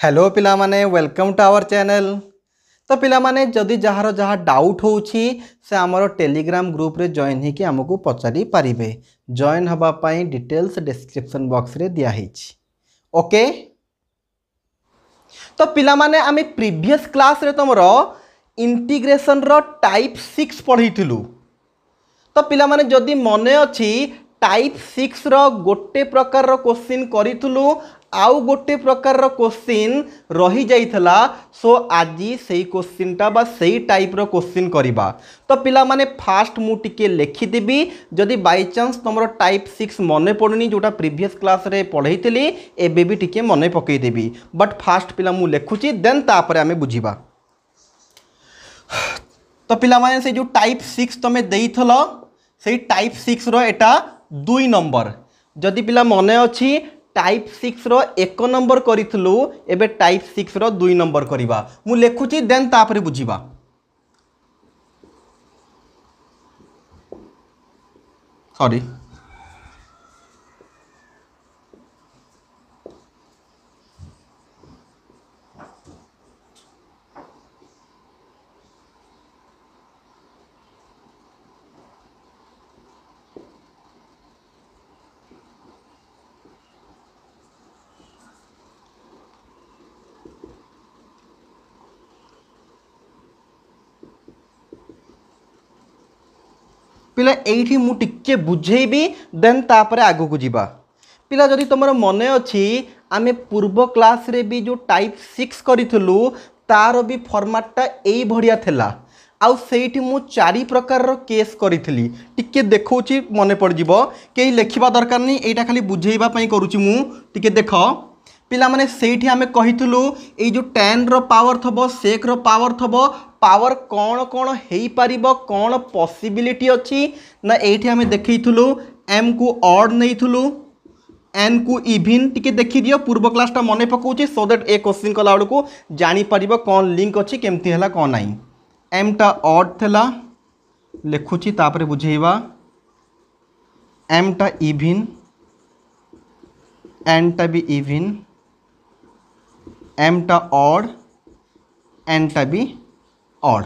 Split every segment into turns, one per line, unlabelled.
Hello पिला माने welcome to our channel. तो पिला माने जदि जहाँ जहाँ डाउट होउछि से आमर टेलीग्राम ग्रुप रे जॉइन होकि आमको पचारि पारिबे। जॉइन हबा पई डिटेल्स डिस्क्रिप्शन बॉक्स रे दिया हिछि। ओके। तो पिला माने आमे प्रीवियस क्लास रे तमरो इंटीग्रेशन रो टाइप 6 पढिथिलु। तो पिला माने जदि मने अछि टाइप 6 रो गोटे प्रकार रो क्वेश्चन करिथुलु आउ गोटे प्रकार रो क्वेश्चन रही जाइथला। सो आजी सेही क्वेश्चन टा बा सेही टाइप रो क्वेश्चन करिबा। तो पिला माने फास्ट मु टिके लिखि देबी जदि बाय चांस तमरो टाइप 6 मने पडुनी जोटा प्रीवियस क्लास रे पढैतली एबे भी टिके मने पकई देबी। बट फास्ट पिला मु लेखुची देन तापरे आमे बुझिबा। तो पिला माने से जो टाइप 6 तमे देइथलो से टाइप 6 रो एटा 2 नंबर। जदि पिला मने अछि टाइप 6 रो 1 नंबर करिथलु एबे टाइप 6 रो 2 नंबर करिबा। मु लेखुची देन तापरे बुझिबा। सॉरी पिला एठी मु टिके बुझेबी देन तापरे आगु को जीवा। पिला जदि तुमर मने अछि आमे पूर्व क्लास रे भी जो टाइप 6 करिथलु तार भी फॉर्मेटटा एई भड़िया थेला। आउ सेठी मु 4 प्रकार रो केस करिथली। टिके देखौची मने पड़ जिवो केही लेखिबा दरकार नै एटा खाली बुझेइबा पई करूची मु। टिके देखो पिला माने सेठी आमे कहिथलु ए जो 10 रो पावर थबो सेक रो पावर थबो पावर कौन कौन हेई पारिबो कौन पॉसिबिलिटी अछि ना एठी आमे देखैथलु एम को ऑड नैथलु एन को इवन। टिके देखि दियो पूर्व क्लासटा मने पकाउची सो दैट ए क्वेश्चन कला बेलू को जानी पारिबो कौन लिंक अछि केमती हला कौन नाही। एम टा ऑड थेला लेखुची तापरे बुझेइबा। एम टा इवन एन टा भी इवन एम टा ऑड एन टा भी ऑड।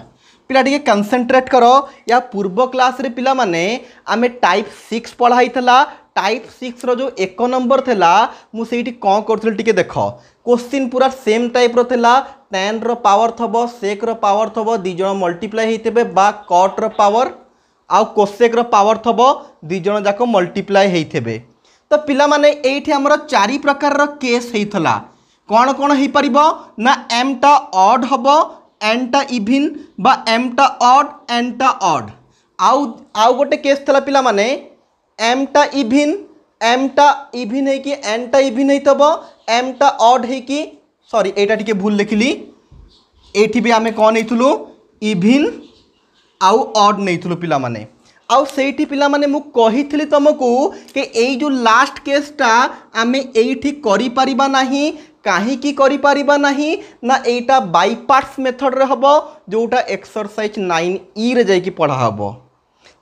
पिला टिके कंसंट्रेट करो या पूर्व क्लास रे पिला माने आमे टाइप 6 पढ़ाई थला। टाइप 6 रो जो 1 नंबर थेला मु सेठी कोन करथल टिके देखो क्वेश्चन पूरा सेम टाइप रो थेला। 10 रो पावर थबो सेक रो पावर थबो दी जण मल्टीप्लाई हेइतेबे बा कॉट रो पावर आउ कोसेक रो पावर थबो दी जण जाको मल्टीप्लाई हेइतेबे। तो पिला माने एठी हमरो 4 प्रकार रो केस हेइथला। कौन कौन हेइ परिबो ना एम टा ऑड हबो एन टा इवन बा एम टा ऑड एन टा ऑड। आउ गोटे केस थला पिला माने एम टा इवन है कि एन टा इवन हेइतबो एम टा ऑड है कि सॉरी एटा टिके भूल लिखिली। एठी भी आमे कोन हेइथुलु इवन आउ ऑड नेइथुलु पिला माने। आउ सेठी पिला माने मु कहिथली तुमको कि एई जो लास्ट केसटा आमे एठी करि परिबा नाही। काहे की करि परिबा नाही ना एटा बाय पार्ट्स मेथड रे हबो जोटा एक्सरसाइज 9E रे जाई की पढ़ा हबो।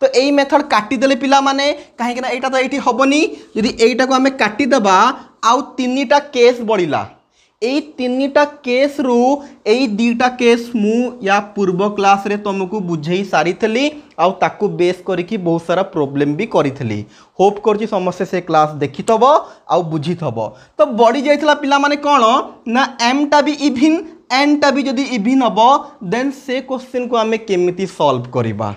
तो एई मेथड काटी देले पिला माने काहे कि ना एटा तो एठी हबनी यदि एटा को आमे काटी देबा आउ तीनटा केस बढिला। एई तीनटा केस रु एई दीटा केस मु या पूर्व क्लास रे तुमको बुझेई सारिथली आउ ताकू बेस करिकी बहुत सारा प्रॉब्लम भी करिथली। होप करछि समस्या से क्लास देखितबो आउ बुझितबो। तो बड़ी जाइथला पिला माने कोन ना एम टा भी इवन एन टा भी जदी इवन हबो देन से क्वेश्चन को आमे केमिति सॉल्व करिबा।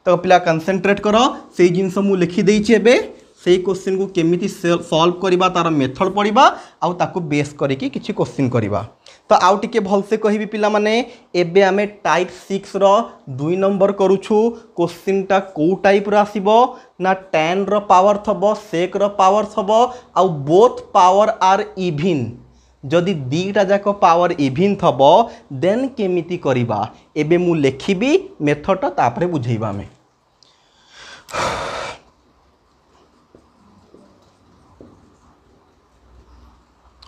तो पिला कंसंट्रेट करो से जिनस मु लिखि देइछि एबे से क्वेश्चन को केमिति सॉल्व करिबा तार मेथड पढ़िबा आउ ताकू बेस करिकी किछि क्वेश्चन करिबा। तो आउ टिके भल से कहिबी पिला माने एबे आमे टाइप 6 रो 2 नंबर करूछु। क्वेश्चन टा को टाइप रो आसीबो ना 10 रो पावर थबो सेक रो पावर थबो आउ बोथ पावर आर इवन। जदि दीटा जाक पावर इवन थबो देन केमिति करिबा एबे मु लेखिबी मेथड तापरे बुझेइबा आमे।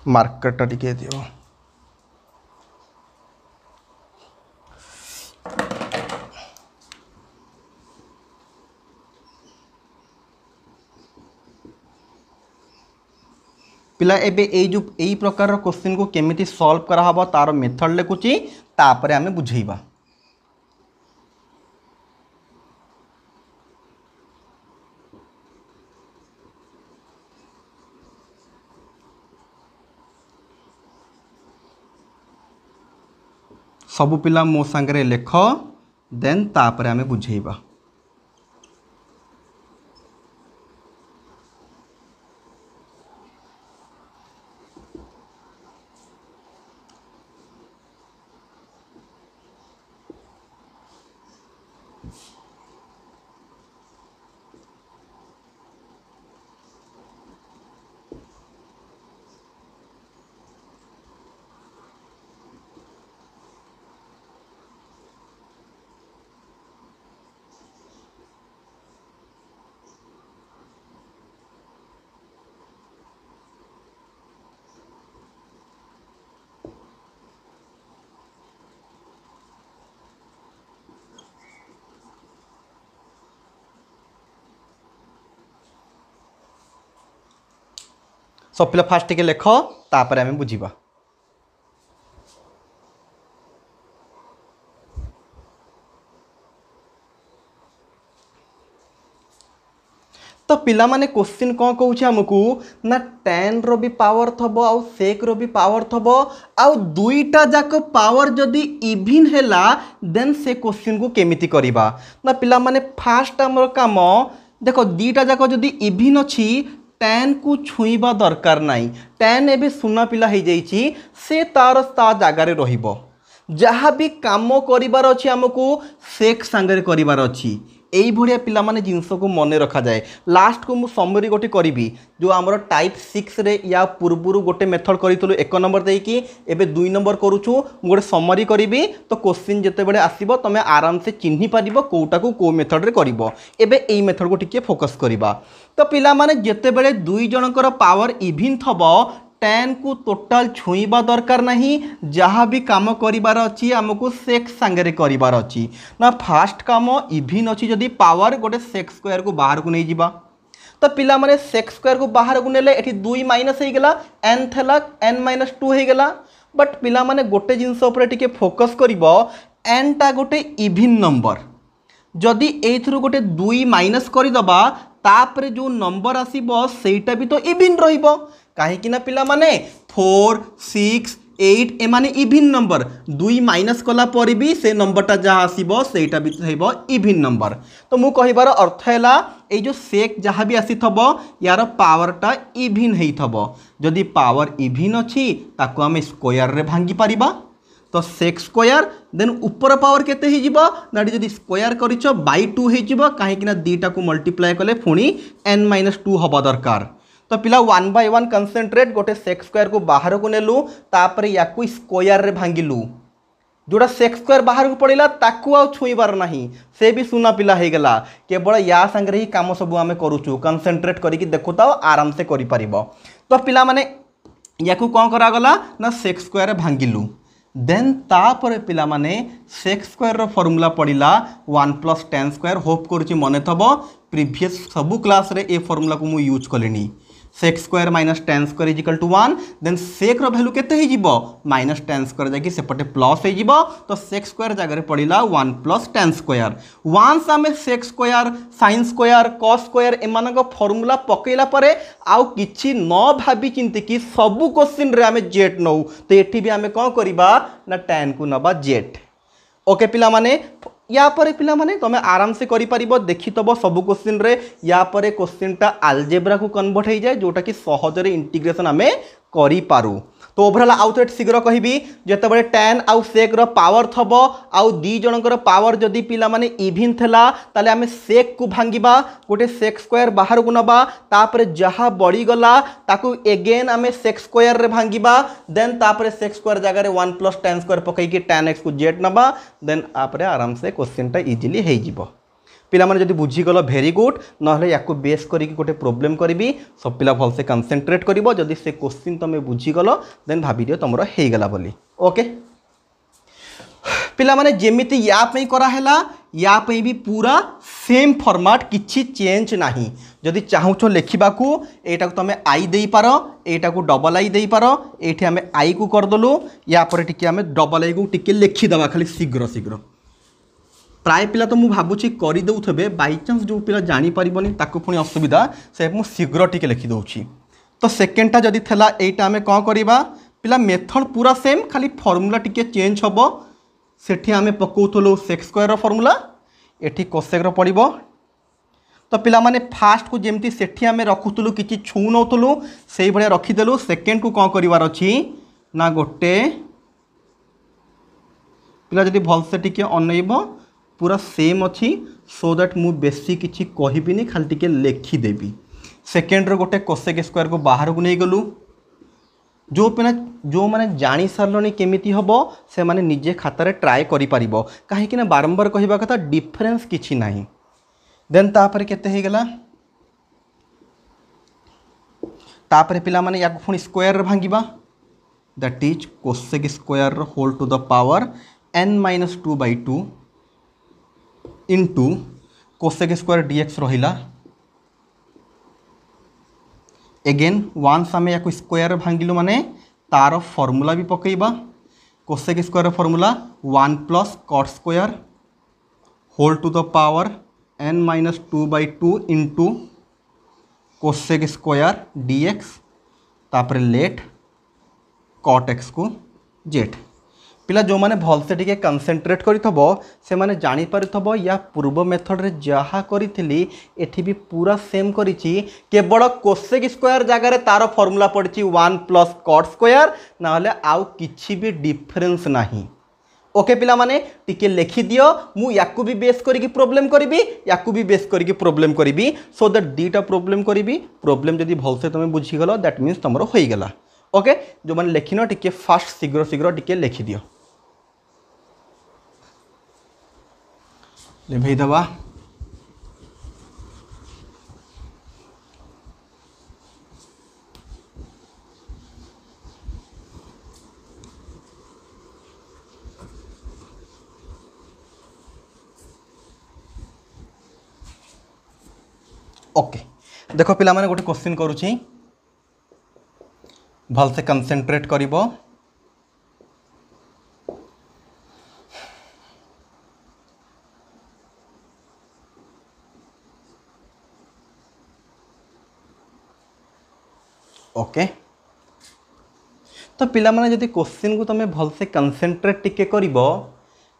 मार्कर टिके दियो। पिला एबे एई प्रकार क्वेश्चन को केमिति सॉल्व करा हबो तार मेथड लिखुची तापरे आमे बुझेइबा। सबु पिला मो सांगरे लेख देन तापरे आमे बुझेइबा। सब पिला फास्ट टिके लेख तापर आमे बुझीबा। तो पिला माने क्वेश्चन कौन कहूँ आमको ना tan रो भी पावर थबो आउ sec रो भी पावर थबो आउ दुईटा जाक पावर जदि इविन हैला देन से क्वेश्चन को केमिति करिबा ना पिला माने फास्ट हमर काम देखो दीटा जाक जदि इविन अछि tan को छुईबा दरकार नाही। tan एबे सुना पिला हो जाइछि से तार ता जागारे रहिबो जहाँ भी काम करिबार अछि हमको sec सांगरे करिबार अछि। यही भाया पिला माने जिनस को मन रखा जाए। लास्ट को मु समरी गोटे करी जो आमर टाइप 6 रे या पूर्वर गोटे मेथड करूँ 1 नंबर देकी एबे 2 नंबर करूँ गोटे समरी करी तो क्वेश्चन जिते आसब तुम आराम से चिन्ह पार कौटा को कौ मेथड रे करिवो। एबे एई मेथड को टिके फोकस करिबा। तो पिला माने जिते बड़े दुई जनकर पावर इविन थबो tan को टोटाल छुईबा दरकार नहीं। जहाँ भी काम करिबार अछि हमको sec सांगरे करिबार अछि ना फास्ट काम इविन अछि जदि पावर गोटे sec स्क्वायर को बाहर को नहीं जिबा तो पिला माने sec स्क्वायर को बाहर को नेले एठी 2 माइनस हे गेला n थला n - 2 हे गेला। बट पिला माने गोटे जिंस ऊपर टिके फोकस करिवो n टा गोटे इविन नंबर जदि एथरु गोटे 2 माइनस करि दबा तापरे जो नंबर आसीबो सेटा भी तो इविन रहिबो कहीं ना पिला माने 4 6 8 एमाने इविन नंबर 2 माइनस कला पर भी से नंबरटा जहाँ आसीबो सेटा भी हेबो इविन नंबर। तो मु कहिबार अर्थ हैला ए जो सेक जहाँ भी आसी थबो यार पावरटा इविन हेई थबो जदि पावर इविन अछि ताको हम स्क्वायर रे भांगी पारिबा तो सेक स्क्वायर देन ऊपर पावर केते हे जिवो ना जदि स्क्वायर करिचो बाय 2 हे जिवो काहे कि ना दीटा को मल्टीप्लाई कले पुणी n - 2 हबा दरकार। तो पिला 1 बाय 1 कंसेंट्रेट गोटे सेक स्क्वायर को बाहर को नेलु तापर याकू स्क्वायर रे भांगिलु जोड़ा सेक स्क्वायर बाहर को पड़िला ताकू आ छुईबार नहीं से भी सुना पिला हे गला केवल या संगे ही काम सब आमे करूचु कंसेंट्रेट करिकि देखुताओ आराम से करि परिबो। तो पिला माने याकू कोन करा गला ना सेक स्क्वायर रे भांगिलु देन तापर पिला माने सेक स्क्वायर रो फार्मूला पड़िला 1 + tan स्क्वायर होप करूची मने थबो प्रीवियस सबु क्लास रे ए फार्मूला को मु यूज कलेनी sec square minus tan square is equal to 1 then sec रो वैल्यू केते हे जिवो माइनस tan स्क्वायर जाकी सेपटे प्लस हे जिवो तो सेक स्क्वायर जगह पड़िला 1 + tan स्क्वायर वंस आमे sec square sin square cos square एमानक फार्मूला पकेला परे आउ किछि न भाबी चिंती कि सबु क्वेश्चन रे आमे जेट नौ तो एठी भी आमे कोन करिबा ना tan को नबा जेट। ओके पिला माने या पर पिला माने तुम आराम से करि परिबो देखि तब सब क्वेश्चन रे या पर क्वेश्चनटा अलजेब्रा को कन्वर्ट हो जाए जोटा कि सहज रे इंटीग्रेशन आमे करि पारू। तो ओवरऑल आउ तो शीघ्र कहबी जते बड़े tan आउ sec रो पावर थबो आउ दी जनकर पावर जदि पिला माने इविन थला ताले आमे sec को भांगिबा गोटे sec स्क्वायर बाहर को नबा तापरे जहा बड़ी गला ताकू अगेन आमे sec स्क्वायर रे भांगिबा देन तापरे sec स्क्वायर जगह रे 1 + tan स्क्वायर पकई कि tan x को जेट नबा देन आपरे आराम से क्वेश्चनटा इजीली हे जिवो। पिला माने जदि बुझीगल भेरी गुड नहले याकू बेस करी गोटे प्रोब्लेम करी सब पिला भल से कंसेंट्रेट करिवो जदि से क्वेश्चन तुम बुझीगल देन भाभी दियो तुमरो हे गला बोली। ओके पिला माने जेमिति या पई करा हैला या पई भी पूरा सेम फॉर्मेट किछि चेंज नाही जदि चाहूछ लिखा एटा तुम आई दे पार एटा को डबल आई दे पार ये आम आई को करदेलु या टी आम डबल आई को टी लिखिदे खाली शीघ्र शीघ्र प्राय पिला तो मुझे भावुँ करदे बाईचान्स जो पिला जापरनि ताको पुणी असुविधा से मुझे शीघ्र टी लिखिदे। तो सेकेंडटा जदि थेला एटा आम कौन करवा पिला मेथड पूरा सेम खाली फर्मूला टी चेंज हम सेठी आम पकाउलु सेक्स स्क्वायर फर्मूला एठी कोसेक पड़ो। तो पिला माने फास्ट को जमती सेठी आम रखुलु कि छू नौलु से भाया रखीदेलु सेकेंड को कौन करार अच्छी ना गोटे पिला जदि भलसे टी अनइब पूरा सेम अच्छी सो दैट मु बेसी किसी कहबिनी खाली टी लिखिदेवी सेकेंड रो गोटे कोसेक स्क्वायर को बाहर को नहीं गलु जो मैंने जानी सारे केमिति हम से माने निजे खातार ट्राए करि परिबो कहीं बारंबार कहवा कथा डिफरेंस किछि नाही। देन तापर केते हे गला तापर पिला माने या पुणी स्क्वायर भांगिबा that is cosec square whole to the power n-2/2 into cosec square dx रहिला एगेन वन्स आम या स्क्वायर भांगिलु माने तार फर्मूला भी पकेबा cosec square formula 1 + cot square whole to the power n-2/2 into cosec square dx तापर let cot x को z पिला जो माने भलसे टिके कंसंट्रेट करिथबो से माने जानि पारिथबो या पूर्व मेथड रे जहा करिथिली एठी भी पूरा सेम करिछि केवल कोसेक स्क्वायर जगह रे तार फॉर्मूला पड़छि 1 + cot स्क्वायर ना हले आउ किछि भी डिफरेंस नाही। ओके पिला माने टिके लिखि दियो मु याकू भी बेस करिकि प्रॉब्लम करिवि याकू भी बेस करिकि प्रॉब्लम करिवि सो दैट दीटा प्रॉब्लम करिवि प्रॉब्लम जदि भलसे तुम बुझी गलो दैट मीन्स तुमरो होई गेला। ओके जो माने लिखिनो टिके फास्ट शीघ्र शीघ्र टिके लिखि दियो लिभई दबा ओके देखो पिला माने गोटे क्वेश्चन करूची भलसे कंसंट्रेट करिवो ओके तो पिला माने यदि क्वेश्चन को तुम भलसे कंसंट्रेट टिके करिवो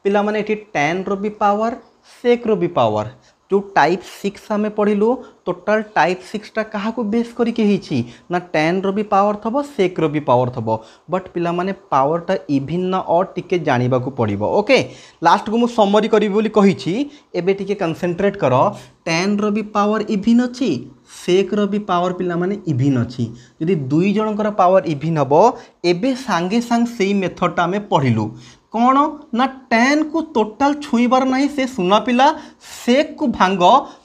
पिला माने एटी tan रो भी पावर sec रो भी पावर जो टाइप 6 आम पढ़िलु टोटाल टाइप 6 टा कहा को बेस करके हिची ना tan रो भी पावर थबो sec रो भी पावर थबो बट पिला माने पावर टा इवन ना और टिके जानिबा को पड़िबो। ओके लास्ट को मु समरी करिवि बोली कहिची एबे टिके कंसंट्रेट करो tan रो भी पावर इवन अछि sec रो भी पावर पिला माने इवन अछि यदि दुई जनकर पावर इवन हबो एबे सांगे सांग सेही मेथड टा आम पढ़िलु कौन ना tan को टोटाल छुईबार नहीं से सुना पिला sec को भांग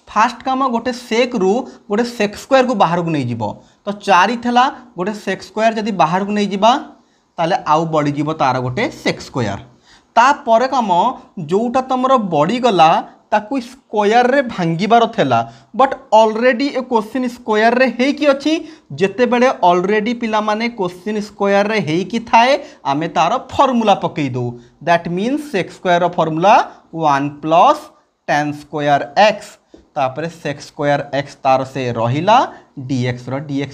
फास्ट काम गोटे sec रु गोटे sec स्क्वायर को बाहर को नहीं जीवो तो 4 थेला गोटे sec स्क्वायर जदि बाहर को नहीं जीवा ताले आउ बढ़ी जीवो तार गोटे sec स्क्वायर ता परे काम जोटा तमरो बढ़ी गला ताकू स्क्वायर रे भांगिबार थेला but already A question square रे हे कि अछि जेते बेले ऑलरेडी पिला माने क्वेश्चन स्क्वायर रे हे कि थाए आमे तार फार्मूला पकई दो that means sec square formula 1 + tan square x तापर sec स्क्वायर x तार से रहिला dx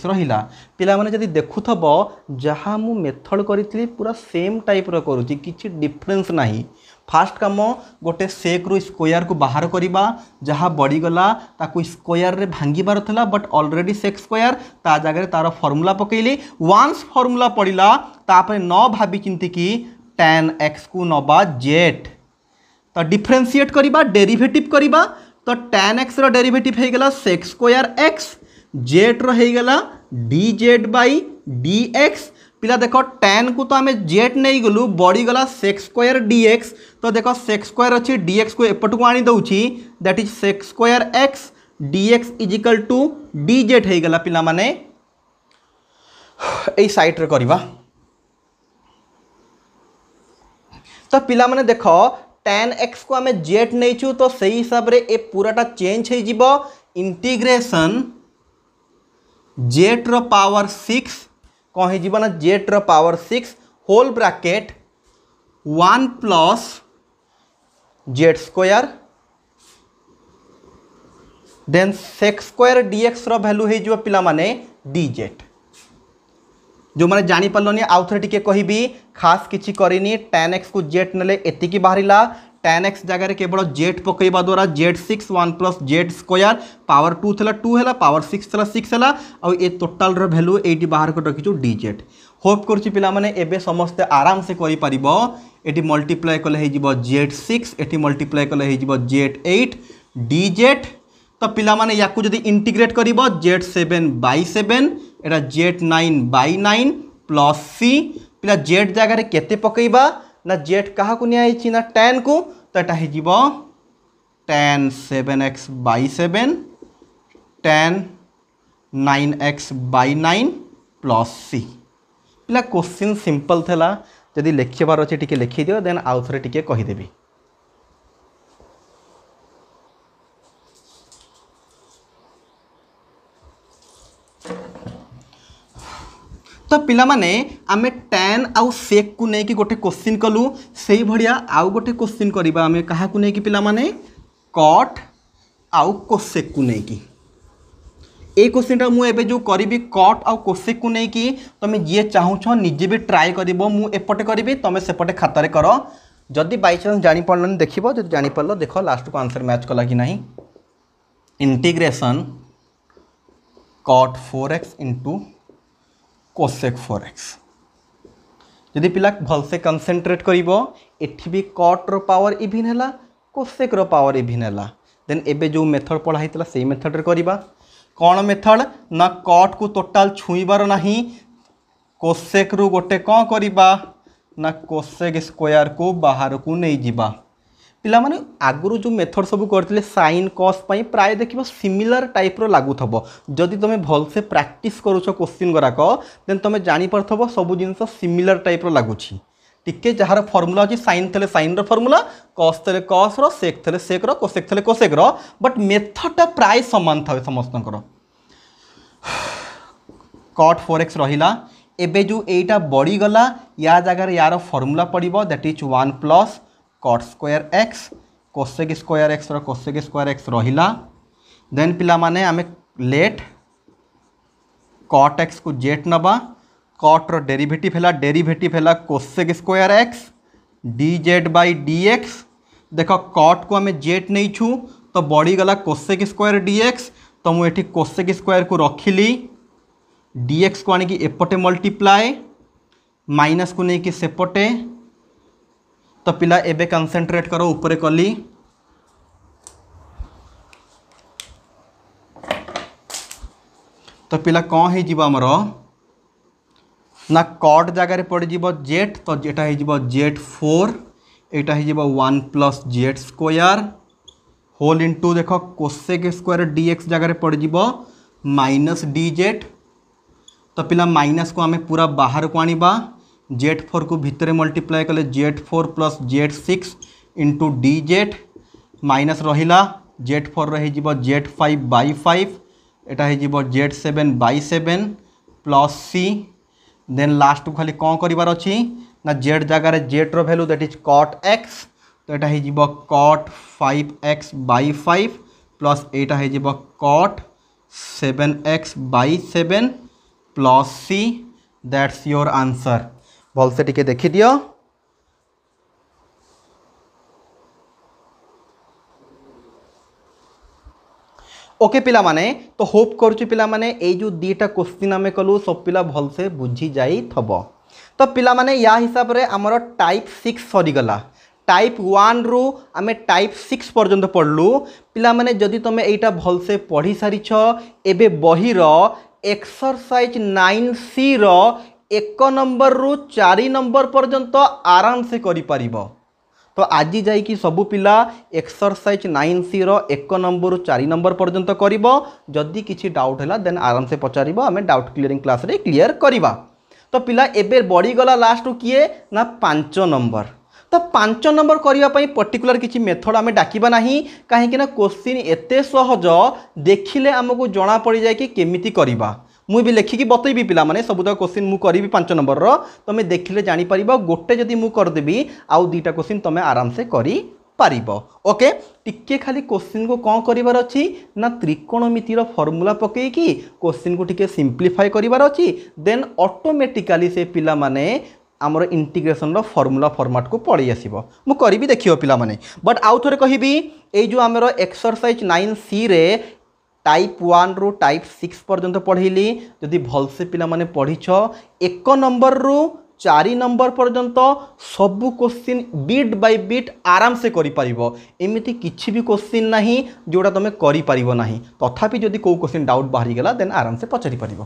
रहिला पिला माने जदि देखुथबो जहा मु मेथड करितली पूरा सेम टाइप रो करूची किछि डिफरेंस नाही। फास्ट काम गोटे sec रो स्क्वायर को बाहर करिबा जहा बढ़ी गला ताकू स्क्वायर रे भांगिबार थला बट ऑलरेडी sec स्क्वायर ता जगह रे तार फार्मूला पकेइली वन्स फार्मूला पड़िला तापर न भाबी चिंती कि tan x को नबा z तो डिफरेंशिएट करिबा डेरिवेटिव करिबा तो tan x रो डेरिवेटिव हे गेला sec स्क्वायर x z रो हे गेला dz/dx पिला देखो tan को तो आम z नहीं गलु बढ़ी गला sec स्क्वायर dx तो देखो sec स्क्वायर अच्छी dx को एपट को आनी दउची that is sec square x dx = dz हे गला पिला माने एई साइड रे करबा तो पिला माने देखो tan x को आम z नहीं छु तो सही हिसाब रे ए पूराटा चेंज हो जिवो इंटीग्रेशन जेड रो पावर 6 कौन हो जीवा ना जेड रो power 6 whole bracket 1 plus z square then sec square d x रो वैल्यू हो जीवा पिला माने dz जो मैंने जानी पार्लनी आउ थे टिके कहबी खास किछि करिनी tan x को जेड नेले एतिकी बाहरिला tan x जगह केवल जेड पकेबा द्वारा z6 1 plus z square power 2 थला 2 हैला पावर 6 थला 6 हैला और ए टोटल रो वैल्यू एटी बाहर को रखिछु dz होप करछि पिला माने एबे समस्त आराम से करि परिबो एटी मल्टीप्लाई कले हे जिवो z6 एटी मल्टीप्लाई कले हे जिवो z8 dz तो पिला माने याकू जदि इंटीग्रेट करिबो z7/7 एटा z9/9 प्लस c पिला z जगह केते पकेबा ना z कहा को निया आइछि ना tan को तो एटा हे जिवो tan 7x/7 tan 9x/9 plus c पिला क्वेश्चन सिंपल थला जदि लिखिबार अछि टिके लिखि दियो देन आउ थरे टिके कहि देबी तो पिला माने आमे tan आउ sec को नेकी गोटे क्वेश्चन कलु सेही भड़िया आउ गोटे क्वेश्चन करिबा आमे कहा को नेकी पिला माने cot आउ cosec को नेकी ए क्वेश्चनटा मु एबे जो करिबी cot आउ cosec को नेकी तमे जे चाहू छ निजे भी ट्राई करिवो मु एपटे करिबी तमे सेपटे खाता रे करो जदि बाय चांस जानि पड़लन देखिबो जदि जानि पड़लो देखो लास्ट को आंसर मैच कला कि नहीं integration cot 4x into cosec 4x यदि पिला भल से कंसेंट्रेट करिवो एठी भी cot रो पावर इभिन हैला cosec रो पावर इभिन हैला देन एबे जो मेथड पढ़ाइतला सेही मेथड रे करिबा कौन मेथड ना cot को टोटल छुईबार नाही cosec रु गोटे कौन करिबा ना cosec स्क्वायर को बाहर को नहीं जिबा पिला माने आगुरु जो मेथड सब करथिले sin cos पई प्राय देखिबो सिमिलर टाइप रो लागु थबो जदि तमे भल से प्रैक्टिस करूछो क्वेश्चन गराक देन तमे जानि परथबो सब जिंस सिमिलर टाइप रो लागुछि टिके जहार फार्मूला अछि sin थले sin रो फार्मूला cos थले cos रो sec थले sec रो cosec थले cosec रो बट मेथड ता प्राय समान थावे समस्तनकर cot 4x रहिला एबे जो एटा बड़ी गला या जगह यार फार्मूला पड़िबो that is 1 plus cot square x cosec square x रो cosec स्क्वायर x रहिला देन पिला माने आमे लेट cot x को जेट नबा cot रो डेरिवेटिव हैला cosec स्क्वायर x dz/dx देखो cot को आमे जेट नहीं छु तो बड़ी गला cosec स्क्वायर dx तो मु एठी cosec स्क्वायर को रखिली dx को आनी कि एपटे मल्टीप्लाई माइनस को नहीं कि सेपटे तो पिला एबे कंसेंट्रेट करो ऊपर कली तो पिला कौन है जीवा हमरो ना cot जगह रे पड़ जीवो z तो एटा है जीवो z4 एटा है जीवो 1 plus z square whole into देखो cosec स्क्वायर dx जगह रे पड़ जीवो माइनस dz तो पिला माइनस को हमें पूरा बाहर को आनिबा z4 को भितर मल्टीप्लाई कले z4 plus z6 into dz minus रहिला z4 रही जीवो z5/5 एटा है जीवो z7/7 plus c then last को खाली कौन करिवार अछि ना z जगह रे z रो value that is cot x तो एटा है जीवो cot 5x/5 प्लस एटा है जीवो cot 7x/7 plus c that's your answer भल से टिके देखि दियो ओके पिला माने तो होप करूची पिला माने ए जो दीटा क्वेश्चन आमे कलु सब पिला भल से बुझी जाई थबो तो पिला माने या हिसाब रे हमर टाइप 6 सरी गला टाइप 1 रु आमे टाइप 6 पर्यंत पढ़लु पिला माने जदि तमे एटा भल से पढ़ी सारी छ एबे बही रो एक्सरसाइज 9C रो 1 नंबर रु 4 नंबर पर्यंत आराम से करि परिबो तो आज जाई कि सबु पिला एक्सरसाइज 9C रो 1 नंबर रु 4 नंबर पर्यंत करिबो जदि किछि डाउट हैला देन आराम से पचारिबो हमें डाउट क्लियरिंग क्लास रे क्लियर करिबा तो पिला एबे बड़ी गला लास्ट किए ना 5 नंबर तो 5 नंबर करिया पई पर्टिकुलर किछि मेथड आमे डाकिबा नाही काहे कि ना क्वेश्चन एते सहज देखिले हमकु जणा पड़ी जाय कि केमिति करिबा मुझे भी लेखिकी बतैबी पिला माने सबुतक क्वेश्चन मु करी 5 नंबर रो तुम देखिले जानी परिबो गोटे जदी मु कर देबी आउ दुईटा क्वेश्चन तुम आराम से करी पारिबो। ओके टिके खाली क्वेश्चन को कौन करिवार अछि ना त्रिकोणमितिर फॉर्मूला पकई कि क्वेश्चन को टिके सिंप्लीफाई करिवार अछि देन ऑटोमेटिकली से पिला माने आमर इंटीग्रेशन रो फॉर्मूला फॉर्मेट को पड़ी आसीबो मु करी देखियो पिला माने। बट आउ थोरे कहिबी ए जो आमर एक्सरसाइज 9C रे टाइप 1 रु टाइप 6 पर्यंत पढ़ेली जदि भलसे पिला माने पढ़िछ 1 नंबर रु 4 नंबर पर्यंत सबु क्वेश्चन बीट बाय बीट आराम से करि परिबो। एमिति किछि भी क्वेश्चन नाही जोडा तमे करि परिबो नाही तथापि जदि को क्वेश्चन डाउट बाहरी गेला देन आराम से पचरि परिबो।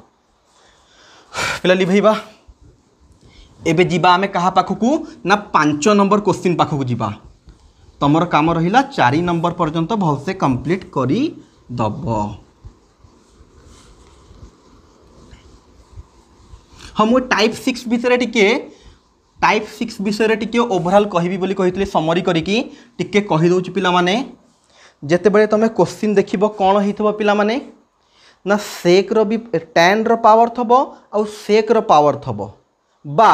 पिला लिभैबा एबे जीवा आमे कहा पाखकू ना 5 नंबर क्वेश्चन पाखकू जीवा तमर काम रहिला 4 नंबर पर्यंत भलसे कंप्लीट करी दब। हम टाइप 6 विषय टिके ओवरऑल कहबी बोली कहितले समरी करिकी टिके कहि दउची पिला माने जेते बेले तमे क्वेश्चन देखिबो कोन हितबो पिला माने ना सेक रो भी tan रो पावर थबो आ सेक रो पावर थबो बा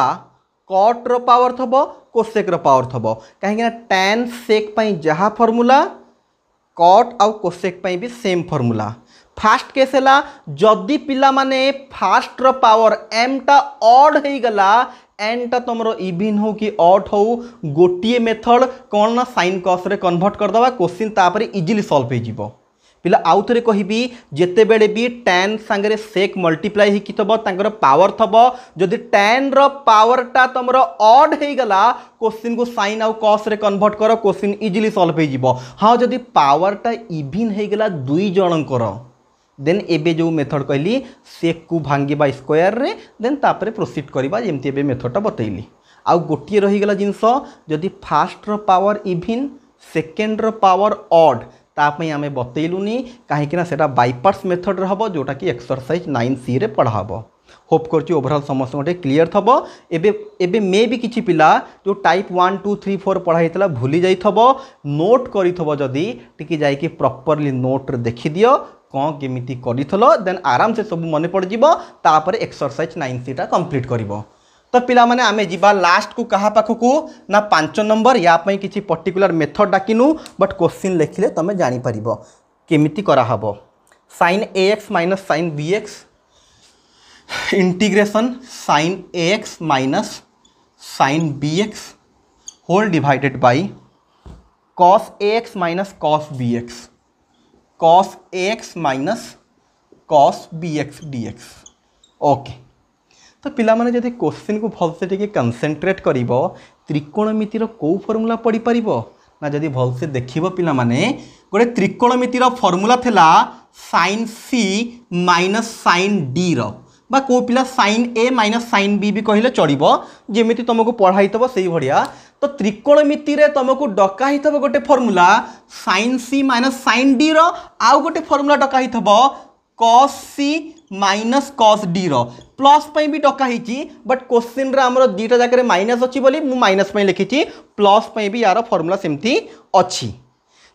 कॉट रो पावर थबो कोसेक रो पावर थबो कहीं ना tan सेक पई जहा फार्मूला कॉट आउ कोसेक पई भी सेम फार्मूला। फास्ट केस है जदि पिला माने फास्ट रो पावर m टा ऑड हो गला n टा तुमरो इवन हो कि ऑड हो गोटिए मेथड कौन ना साइन कॉस रे कन्वर्ट कर दवा क्वेश्चन तापर इजीली सॉल्व हो जिवो। पिला आउ थरे कहिबी जेते बेले भी tan संगे सेक मल्टीप्लाई ही कितबो तांकर पावर थबो जदि tan रो पावर टा तुमरो ऑड हो गला क्वेश्चन को साइन आउ कॉस रे कन्वर्ट करो क्वेश्चन इजीली सॉल्व हो जिवो। हां जदि पावर टा इवन हो गला दुई जनकर देन एबे जो मेथड कहली सेक को भांगिबा स्क्वायर रे देन तापरे प्रोसीड करबा जेमती एबे मेथडटा बतैली। आउ गोटिए रही गला जिंस जदि फास्ट रो पावर इवन सेकेंड रो पावर ऑड तापई आमे बतैलुनी कहीं सेटा बाईपार्ट्स मेथड रे हबो जोटा कि एक्सरसाइज 9C रे पढ़ा हबो। होप करछि ओवरऑल समस्त गोटे क्लियर थबो। एबे मे भी किछि पिला जो टाइप 1 2 3 4 पढ़ाइतला भूली जाइथबो नोट करिथबो जदि टिके जाई कि प्रॉपर्ली नोट रे देखि दियो कौन केमिति करिथलो देन आराम से सब मने पड़ जिवो तापर एक्सरसाइज 9C टा कंप्लीट करिवो। तो पिला माने आमे जिबा लास्ट को कहा पाखकू ना 5 नंबर या पई किछि पर्टिकुलर मेथड डाकिनु बट क्वेश्चन लिखिले तमे जानि परिबो केमिति करा हबो। sin ax minus sin bx integration sin ax minus sin bx whole divided by cos ax minus cos bx cos ax minus cos bx dx। Okay तो पिला माने जदि क्वेश्चन को भलसे टिके कंसंट्रेट करिवो त्रिकोणमितिर को फार्मूला पढ़ी पारिबो ना जदि भलसे देखिबो पिला माने गोटे त्रिकोणमितिर फार्मूला थेला sin c minus sin d रो बा को पिला sin a minus sin b भी कहिले चढ़िबो जेमिति तुमको पढ़ाइतबो सेही भडिया। तो त्रिकोणमिति रे तुमको डका हितबो गोटे formula sin c minus sin d रो आउ गोटे फार्मूला डका हितबो cos c minus cos d रो प्लस पई भी डका हिची बट क्वेश्चन रे हमरो दीटा जाके माइनस अछि बोली मु माइनस पई लिखिची प्लस पई भी यार फार्मूला सेमथी अछि।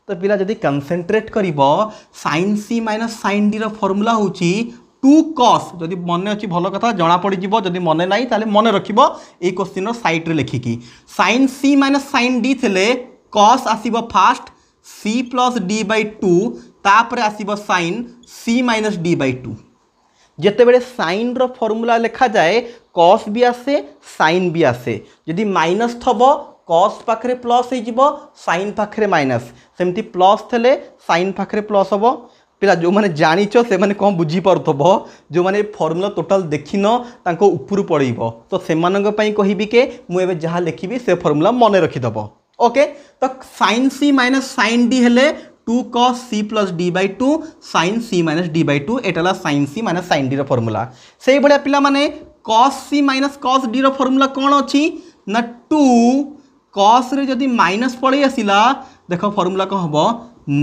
तो पिला जदि कंसंट्रेट करिवो sin c minus sin d रो फार्मूला होची 2 cos जदि मन अच्छी भल कथा जना पड़ जीवो जदि मन नाही ताले मन रखिबो ए क्वेश्चन रो साइड रे लिखिकी sin c minus sin d थेले cos आसीबो first c plus d by 2 तापरे आसीबो sin c minus d by 2। जेते बेले sin रो फार्मूला लिखा जाए cos भी आसे sin भी आसे जदि माइनस थबो cos पाखरे प्लस हो जिवो sin पाखरे माइनस सेमती प्लस थेले sin पाखरे प्लस होबो। पिला जो माने जानिच से माने कौन बुझी पारथबो जो माने फार्मूला टोटल देखिन तांको ऊपर पड़इबो तो सेमानंग पई कहिबी के मु एबे जहा लिखिबी से फार्मूला मने रखिदबो। ओके तो sin c minus sin d हेले 2 cos c plus d by 2 sin c minus d by 2 एटाला sin c minus sin d रो फार्मूला। सेही बडा पिला माने cos c minus cos d रो फार्मूला कोन अछि ना 2 cos रे जदि माइनस पड़ै आसिला देखो फार्मूला को हबो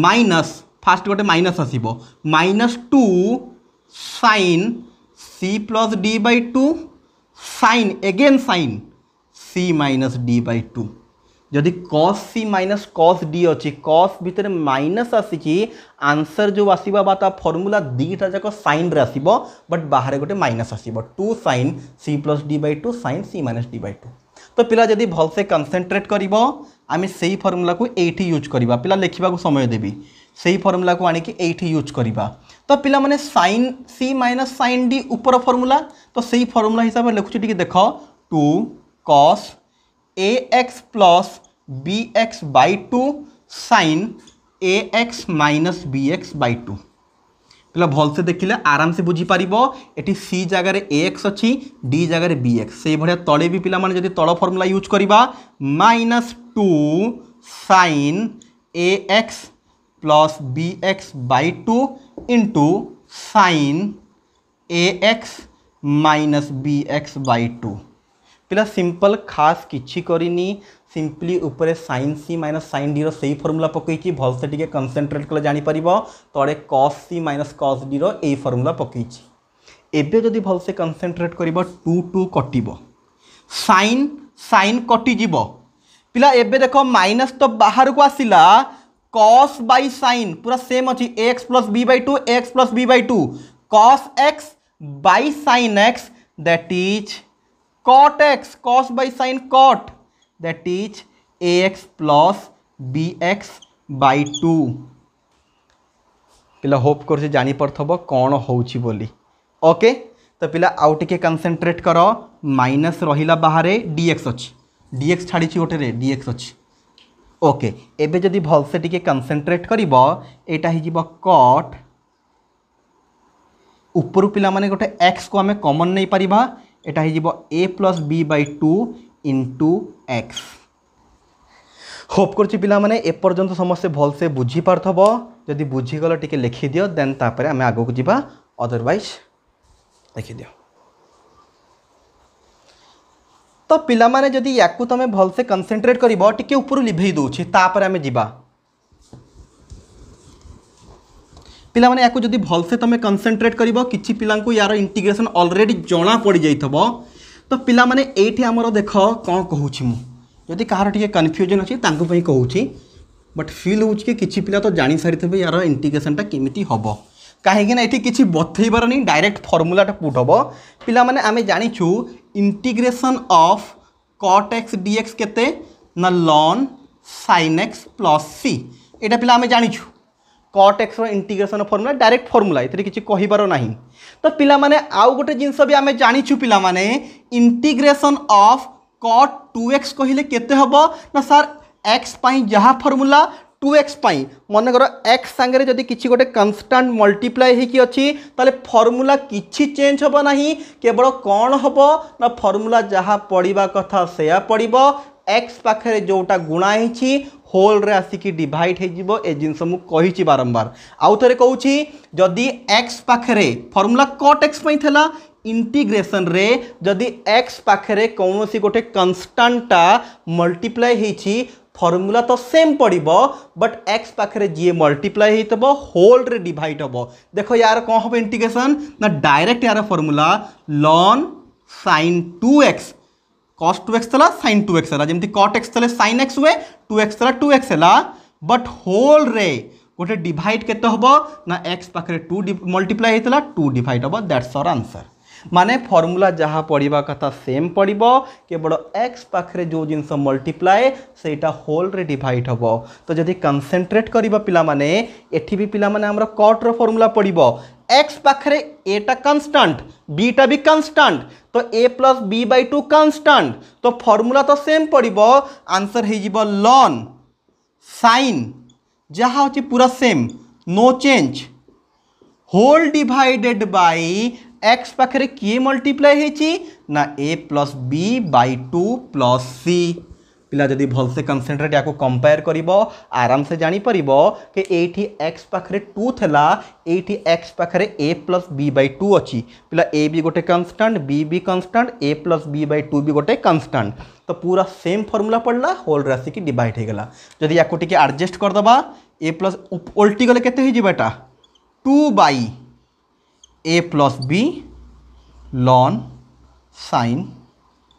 माइनस फास्ट गोटे माइनस आसीबो minus 2 sin c plus d by 2 sin again sin c minus d by 2 जदि cos c minus cos d अच्छी cos भितर माइनस आसी आंसर जो आसवा बा फर्मूला दीटा जाक साइन रे आसीबो बट बाहर गोटे माइनस आसीबो 2 sin c plus d by 2 sin c minus d by 2। तो पिला जदि भलसे कंसंट्रेट करिवो आमे सेही फर्मूला को एठी यूज करिबा। पिला लिखिबा को समय देबी सेही फर्मूला को आनी कि एठी यूज करिबा। तो पिला माने sin c minus sin d ऊपर फर्मूला तो सेही फर्मूला हिसाब से लिखुची टिके देखो 2 cos ax plus bx by 2 sin ax minus bx by 2। पिला भल से देखिले आराम से बुझी पारिबो एटी c जगह रे ax अच्छी d जगह रे bx से भलिया तळे भी पिला माने जदि तळ फॉर्मूला यूज करिबा minus 2 sin ax plus bx by 2 into sin ax minus bx by 2। पिला सिंपल खास किछि करिनी सिंपली ऊपर sin c minus sin d रो सही फॉर्मूला पकईची भल से टिके कंसंट्रेट कले जानि परिबो तळे cos c minus cos d रो एई फॉर्मूला पकईची। एबे जदि भल से कंसंट्रेट करिबो 2 2 कटिबो sin sin कटि जिवो। पिला एबे देखो माइनस तो बाहर को आसिला cos बाई sin पूरा सेम अछि x plus b by 2 x plus b by 2 cos x by sin x that is cot x cos by sin cot that is ax plus bx by 2। पिला hope कर से जानी पड़थबो कौन होउची बोली। Okay तो पिला आउ टिके कंसंट्रेट करो माइनस रहिला बाहरे dx अछि dx छाड़ी छि गोटे रे dx अछि। ओके एबे जदि भल से टिके कंसंट्रेट करिवो एटा हि जिवो cot ऊपर पिला माने गोटे x को हमें कॉमन नहीं परिबा एटा ही जीवो a plus b by 2 into x. Hope करछि पिला माने ए पर्यंत समस्या भल से बुझी पारथबो जदि बुझी गलो टिके लिखि दियो देन तापरे हमें आगो को जीवा अदरवाइज लिखि दियो। तो पिला माने जदि याकू तमे भल से कंसंट्रेट करिवो टिके ऊपर लिभेई दोछि तापरे हमें जीवा। पिला माने याकू जदि भल से तमे कंसंट्रेट करिवो किछि पिलांकु यार इंटीग्रेशन ऑलरेडी जणा पड़ी जाइथबो तो पिला माने एठी हमरो देखो कोन कहूछि मु जदि कहार टिके कन्फ्यूजन अछि तांकु पई कहूछि बट फील होउछि कि किछि पिला तो जानि सारिथबे यार इंटीग्रेशनटा केमिति हबो काहेकि ना एठी किछि बथैबार नै डायरेक्ट फार्मूलाटा पुट हबो। पिला माने आमे जानिछु integration of cot x dx केते ना ln sin x plus c एटा पिला आमे जानिछु cot x रो इंटीग्रेशन फॉर्मूला डायरेक्ट फॉर्मूला एतरे किछि कहिबार नाही। तो पिला माने आउ गोटे जिंस भी आमे जानिछु पिला माने इंटीग्रेशन ऑफ cot 2x कहिले केते हबो ना सर x पई जहा फॉर्मूला 2x पई मन करो x संगे जदि किछि गोटे कांस्टेंट मल्टीप्लाई हे कि अछि ताले फॉर्मूला किछि चेंज हबो नाही केवल कोन हबो ना फॉर्मूला जहा पडिबा कथा सेया पडिबो x पाखरे जोटा गुणा हिछि होल रे आसिकी डिवाइड हे जिवो ए जिंस मु कहिछि बारंबार आउ थरे कहूछि जदि x पाखरे फॉर्मूला cot x पई थला इंटीग्रेशन रे जदि x पाखरे कौनसी गोटे कांस्टेंटा मल्टीप्लाई हेछि फॉर्मूला तो सेम पड़िबो बट x पाखरे जी मल्टीप्लाई हेतबो होल रे डिवाइड हबो। देखो यार कौन हबो इंटीग्रेशन ना डायरेक्ट यार formula ln sin 2x cos 2x थला sin 2x थला जेमति cot x थले sin x हुए 2x थला 2x हला बट होल रे गोटे डिवाइड केते हबो ना x पाखरे 2 मल्टीप्लाई हेतला 2 डिवाइड हबो दैट्स आवर आंसर। माने फॉर्मूला जहाँ पढ़ा कथा सेम पड़ो केवल x पाखरे जो जिनस मल्टीप्लाई सेटा होल रे डिवाइड हबो। तो जदि कंसंट्रेट करिबा पिला माने एठी भी पिला माने हमर cot रो फॉर्मूला पड़ो x पाखरे a टा कांस्टेंट b टा भी कांस्टेंट तो a plus b by 2 constant तो फॉर्मूला तो सेम पड़ो आंसर हे जिवो ln sin जहाँ होची पूरा same no change whole divided by x पाखरे किए मल्टीप्लाई हेची ना a plus B by 2 plus c. पिला जदि भल से कंसंट्रेट याको कंपेयर करिवो आराम से जानी परिबो कि एठी x पाखरे 2 थला एठी x पाखरे a प्लस बी बाई 2 अछि। पिला a भी गोटे कांस्टेंट b भी constant a plus B by 2 भी गोटे कांस्टेंट तो पूरा सेम फॉर्मूला पड़ला होल राशि की डिवाइड हो गला। जदि याको टिके एडजस्ट कर दबा a प्लस उल्टी गले केते हो जिबाटा 2 बाई a plus b ln sin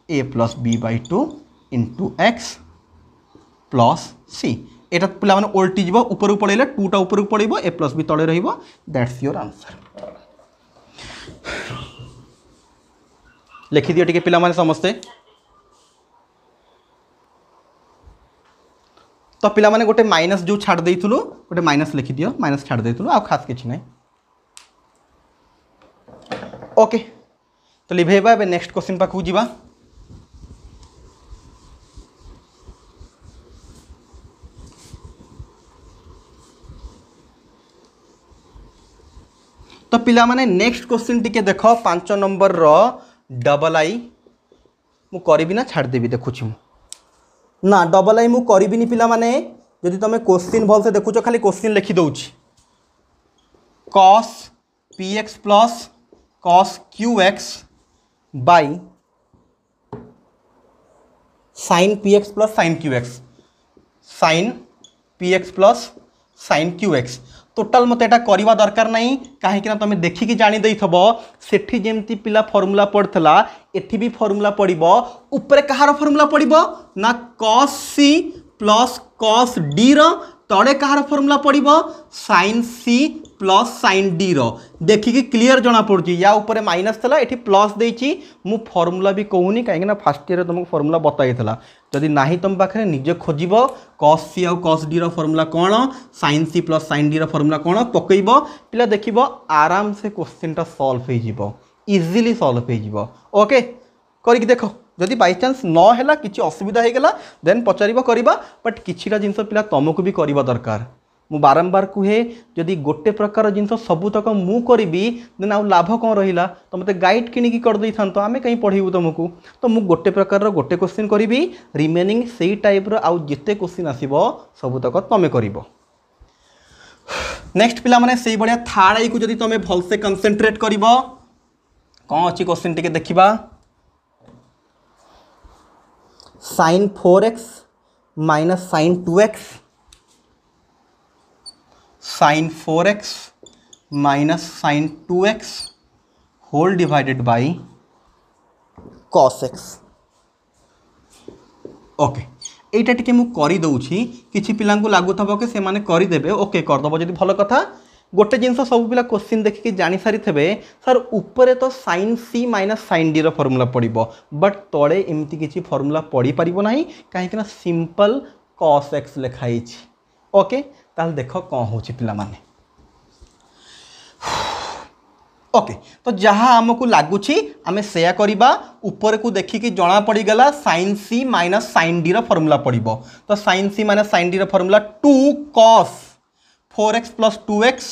a plus B by 2 into x plus c एटा पिला माने ओल्टी जीवो ऊपर पड़ेले 2 टा ऊपर पड़िबो ए प्लस बी तळे रहिबो दैट्स योर आंसर लिखि दियो टिके पिला माने समस्ते तो पिला माने गोटे माइनस जो छाड़ देइथुलु गोटे माइनस लिखि दियो माइनस छाड़ देइथुलु आ खास किछि नै ओके तो लिभेबा बे नेक्स्ट क्वेश्चन पाखु जीवा तो पिला माने नेक्स्ट क्वेश्चन टिके देखो 5 नंबर रो डबल आई मु करबी ना छाड़ देबी देखुछि मु ना डबल आई मु करबी नि पिला माने जदि तमे क्वेश्चन भल से देखुछ खाली क्वेश्चन लिखि दउछि cos px plus cos qx by sin px plus sin qx sin px plus sin qx total मत एटा करवा दरकार नहीं कहीं तुम देखिकी जानी देइथबो सेठी जेमती पिला फॉर्मूला पड़थला एठी भी फॉर्मूला पड़िबो ऊपर कहार फॉर्मूला पड़िबो ना cos c plus cos d रो तड़े कहार फॉर्मूला पड़िबो sin c plus sin d रो देखिकी क्लियर जना पड़ची या ऊपर माइनस थला एठी प्लस देइची मु फॉर्मूला भी कहूनी कहीं ना फर्स्ट ईयर तुमको फॉर्मूला बताइथला जदि नाही तुम पाखे निजे खोजिबो cos c और cos d रो फॉर्मूला कोन sin c plus sin d रो फॉर्मूला कोन पकइबो पिला देखिबो आराम से क्वेश्चन टा सॉल्व हो जिवो इजीली सॉल्व हो जिवो ओके करिक देखो जदि बाय चांस न हैला किछि असुविधा हे गेला देन पचारिबो करिबा बट किछिटा जिंस पिला तुमको भी करिबा दरकार मु बारंबार कुहे जदि गोटे प्रकार जिंस सबुतक मु करिबी देन आउ लाभ कोन रहिला तो मते गाइड किनि की कर दै थांतो आमे कहीं पढिबु तुमको तो मु गोटे प्रकार रो गोटे क्वेश्चन करिबी रिमेनिंग सेही टाइप रो आउ जेते क्वेश्चन आसीबो सबुतक तमे करिबो नेक्स्ट पिला माने सेही बढिया थर्ड आई को जदि तमे भल से कंसंट्रेट करिबो कोन अछि क्वेश्चन टिके देखिबा sin 4x minus sin 2x sin 4x minus sin 2x whole divided by cos x okay एटा टिके मु करि दउछि किछि पिलांकु लागु थबो के से माने करि देबे ओके कर दबो जदि भलो कथा गोटे जिनस सब पिला क्वेश्चन देखिके जानि सारी थेबे सर ऊपर तो sin c minus sin d रो फॉर्मूला पड़िबो बट तळे एमती किछि फॉर्मूला पड़ी परिबो नाही काहे कि ना सिंपल cos x लिखाई छी ओके ताल देखो कोन होछि पिला माने ओके तो जहाँ आमको लगुच आम से करवा ऊपर को देखिकी जना पड़ गला sin c minus sin d रो फॉर्मूला पड़िबो तो sin c minus sin d रो formula 2 cos 4x plus 2x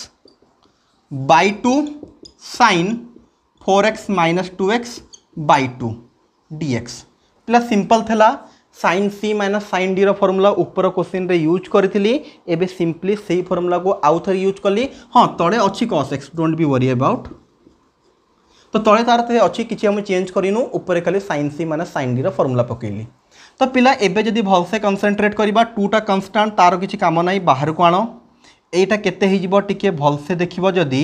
by 2 sin 4x minus 2x by 2 dx पिला सिंपल थला sin c minus sin d रो फॉर्मूला ऊपर क्वेश्चन रे use करथिली एबे simply सेही फॉर्मूला को आउ थर यूज करली हां तळे अछि cos x don't be worry about तो तळे तार ते अछि किछि हम चेंज करिनु ऊपर खाली sin c minus sin d रो फॉर्मूला पकेली तो पिला एबे जदी भल से कंसंट्रेट करबा 2 टा कांस्टेंट तार किछि काम नाही बाहर को आनो एटा केते ही जिवो टिके भल से देखिबो जदी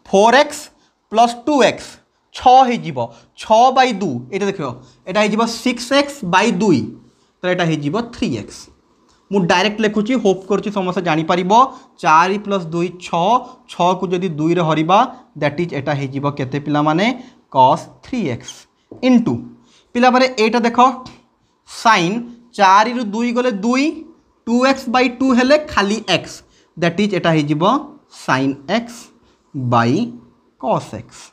4x plus 2x 6 ही जिवो 6 by 2 एटा देखियो एटा ही जिवो 6x by 2 तो एटा ही जिवो 3x मु डायरेक्ट लिखुची होप करची समस्त जानि परिबो 4 plus 2 6 6 को जदी 2 रे हरिबा दैट इज एटा ही जिवो केते पिला माने cos 3x इनटू पिला बारे एटा देखो sin 4 रु 2 गले 2 2x by 2 हेले खाली x दैट इज एटा ही जिवो sin x by cos x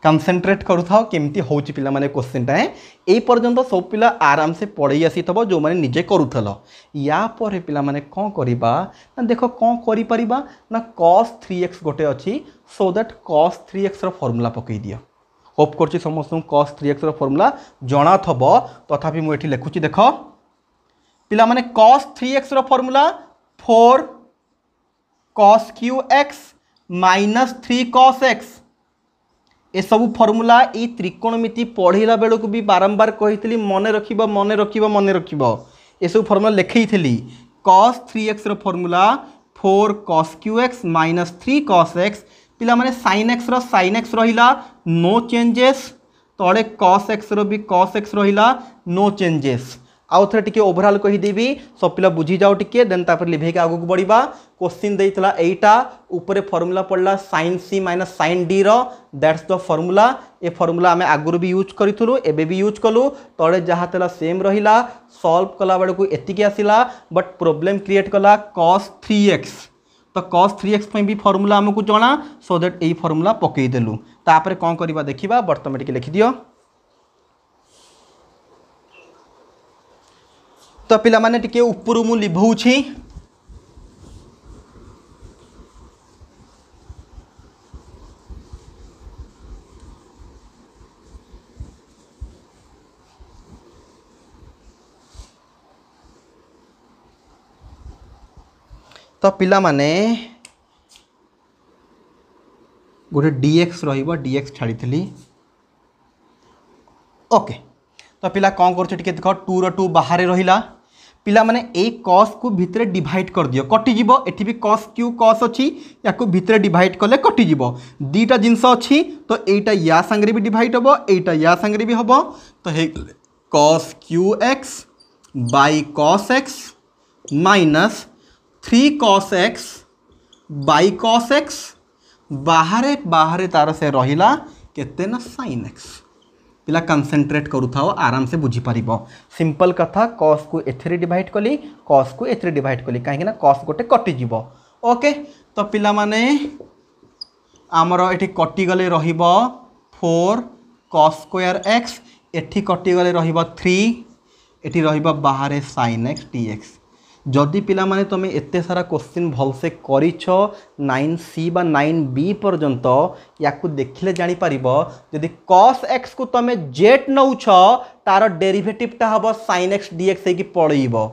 concentrate करूथाओ केमती होची पिला माने क्वेश्चन टा ए पर्यंत सब पिला आराम से पढ़ई आसी थबो जो माने निजे करूथलो या पर पिला माने कोन करिबा ना देखो कोन करि परिबा ना cos 3x गोटे अछि सो दैट cos 3x रो फार्मूला पकई दियो होप करछि समस्त cos 3x रो फार्मूला जणा थबो तथापि मु एठी लेखुछि देखो पिला माने cos 3x रो formula 4 cos qx minus 3 cos x ए सब फॉर्मूला ई त्रिकोणमिति पढ़ेला बेलू को भी बारंबार कही मन रखिबो ए सब फॉर्मूला लिखई cos 3x रो formula 4 cos qx minus 3 cos x पिला माने sin x रहिला नो चेंजेस तळे cos x रो भी cos x रहिला नो चेंजेस आउ थे टी ओभरऑल कहीदेवी सब पिला बुझी जाओ टिके देन तापर लिभेक आगू को बढ़िबा। क्वेश्चन देइतला एटा ऊपर फॉर्मूला पड़ला sin c minus sin d रो दैट्स द फॉर्मूला। ए फॉर्मूला आमे आगुर भी यूज करिथुलु एबे भी यूज कलु तळे जहा तला सेम रहिला सॉल्व कला बेड़ को एतिकी आसिला बट प्रॉब्लम क्रिएट कला cos 3x। तो cos 3x पे भी फॉर्मूला हमको जना सो दैट ए फॉर्मूला पकई देलु तापर कोन करबा देखिबा बर्तमान टिके लिखि दियो। तो पिला माने टिके ऊपर मु लिभौछि तो पिला माने गोटे dx रहिबो dx छाड़ी थली ओके। तो पिला कौन कर देख 2 रो 2 बाहर रहिला पिला माने ए cos को भितरे डिवाइड कर दियो कटि जीवो एठी भी cos क्यू cos अछि याको भितरे डिवाइड कले कटि जीवो दीटा जिंस अछि तो एटा या संगरे भी डिवाइड हबो एटा या संगरे भी हबो तो हे cos cube x by cos x minus 3 cos x by cos x बाहरे बाहरे तार से रहिला केते ना sin x। पिला कंसंट्रेट करूथाओ आराम से बुझी पारिबो सिंपल कथा cos को एथरे डिवाइड कली cos को एथरे डिवाइड कली काहे ना cos गोटे कटि जीवो ओके। तो पिला माने आमर एठी कटि गले रहिबो 4 cos स्क्वायर x एठी कटि गले रहिबो 3 एठी रहिबो बाहरे sin x dx। जदि पिला माने तुम एते सारा क्वेश्चन भलसे करिछ 9c बा 9b पर्यंत याकू देखिले जानि पारिबो जदि cos x को तुम जेट नउछ तार डेरिवेटिव ता हबो sin x dx हे कि पड़इबो।